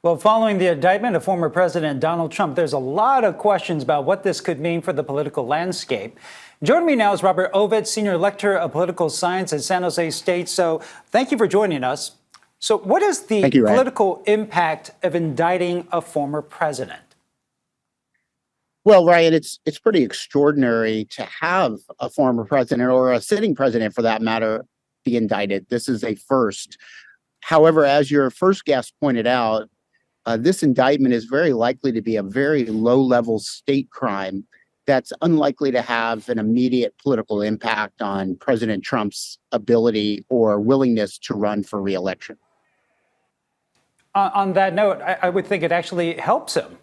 Well, following the indictment of former President Donald Trump, there's a lot of questions about what this could mean for the political landscape. Joining me now is Robert Ovetz, Senior Lecturer of Political Science at San Jose State. So thank you for joining us. So what is the political impact of indicting a former president? Well, Ryan, it's pretty extraordinary to have a former president, or a sitting president for that matter, be indicted. This is a first. However, as your first guest pointed out, this indictment is very likely to be a very low-level state crime that's unlikely to have an immediate political impact on President Trump's ability or willingness to run for re-election. On that note, I would think it actually helps him.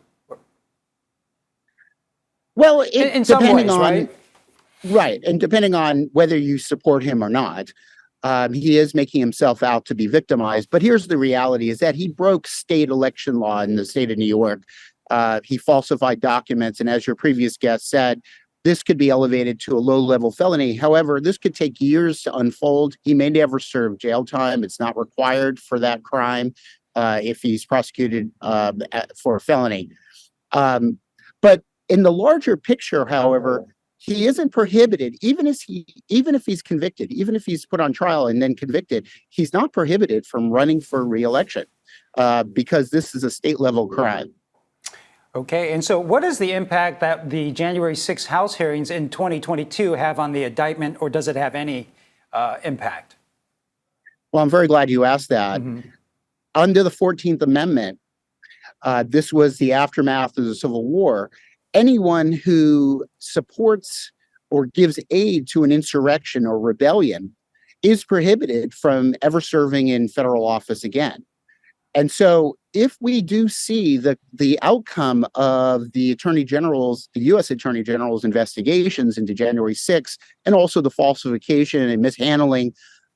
Well, in some ways, right? Right, and depending on whether you support him or not. He is making himself out to be victimized. But here's the reality, is that he broke state election law in the state of New York. He falsified documents. And as your previous guest said, this could be elevated to a low-level felony. However, this could take years to unfold. He may never serve jail time. It's not required for that crime if he's prosecuted for a felony. But in the larger picture, however, he isn't prohibited, even if he's convicted, even if he's put on trial and then convicted, he's not prohibited from running for re-election because this is a state-level crime. Okay, and so what is the impact that the January 6th House hearings in 2022 have on the indictment, or does it have any impact? Well, I'm very glad you asked that. Under the 14th Amendment, this was the aftermath of the Civil War. Anyone who supports or gives aid to an insurrection or rebellion is prohibited from ever serving in federal office again. And so if we do see the outcome of the U.S. Attorney General's investigations into January 6th, and also the falsification and mishandling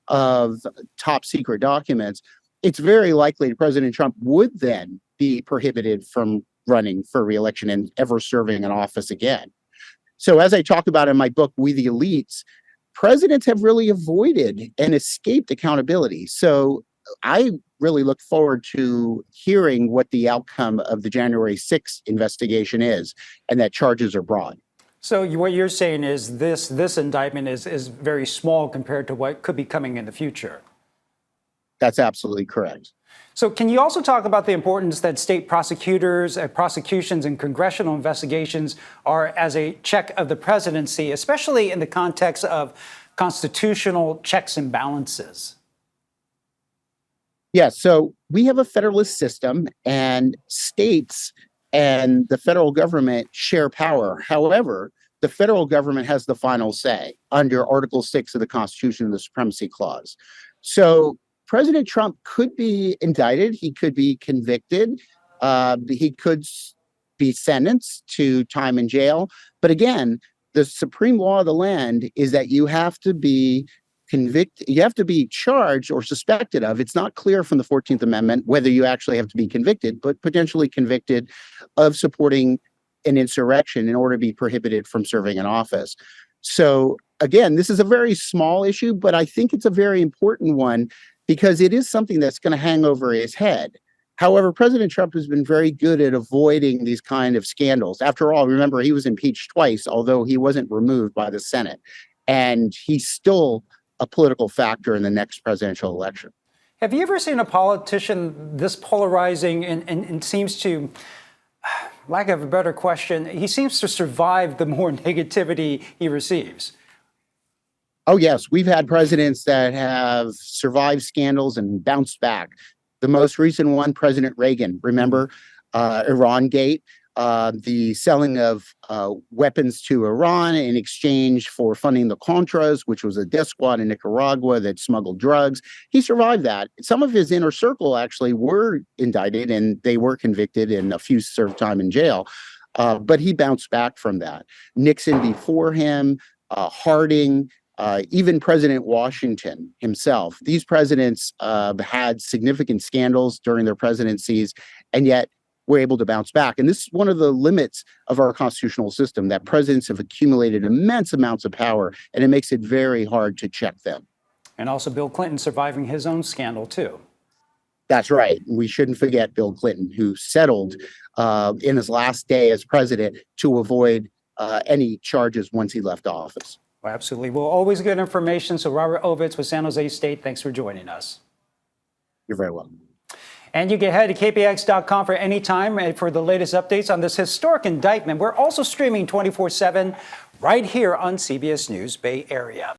of top secret documents, it's very likely President Trump would then be prohibited from running for re-election and ever serving in office again. So as I talk about in my book, We the Elites, presidents have really avoided and escaped accountability. So I really look forward to hearing what the outcome of the January 6th investigation is, and that charges are brought. So what you're saying is this indictment is very small compared to what could be coming in the future. That's absolutely correct. So can you also talk about the importance that state prosecutors, prosecutions, and congressional investigations are as a check of the presidency, especially in the context of constitutional checks and balances? Yes, so we have a federalist system, and states and the federal government share power. However, the federal government has the final say under Article 6 of the Constitution and the Supremacy Clause. So President Trump could be indicted, he could be convicted, he could be sentenced to time in jail. But again, the supreme law of the land is that you have to be convicted, you have to be charged or suspected of. It's not clear from the 14th Amendment whether you actually have to be convicted, but potentially convicted of supporting an insurrection in order to be prohibited from serving in office. So again, this is a very small issue, but I think it's a very important one, because it is something that's going to hang over his head. However, President Trump has been very good at avoiding these kind of scandals. After all, remember, he was impeached twice, although he wasn't removed by the Senate. And he's still a political factor in the next presidential election. Have you ever seen a politician this polarizing and seems to, lack of a better question, he seems to survive the more negativity he receives? Oh, yes. We've had presidents that have survived scandals and bounced back. The most recent one, President Reagan, remember, Iran Gate, the selling of weapons to Iran in exchange for funding the Contras, which was a death squad in Nicaragua that smuggled drugs. He survived that. Some of his inner circle actually were indicted and they were convicted, and a few served time in jail. But he bounced back from that. Nixon before him, Harding, even President Washington himself. These presidents had significant scandals during their presidencies, and yet were able to bounce back. And this is one of the limits of our constitutional system, that presidents have accumulated immense amounts of power, and it makes it very hard to check them. And also Bill Clinton surviving his own scandal, too. That's right. We shouldn't forget Bill Clinton, who settled in his last day as president to avoid any charges once he left office. Well, absolutely. Well, always good information. So Robert Ovetz with San Jose State, thanks for joining us. You're very welcome. And you can head to kpx.com for any time and for the latest updates on this historic indictment. We're also streaming 24/7 right here on CBS News Bay Area.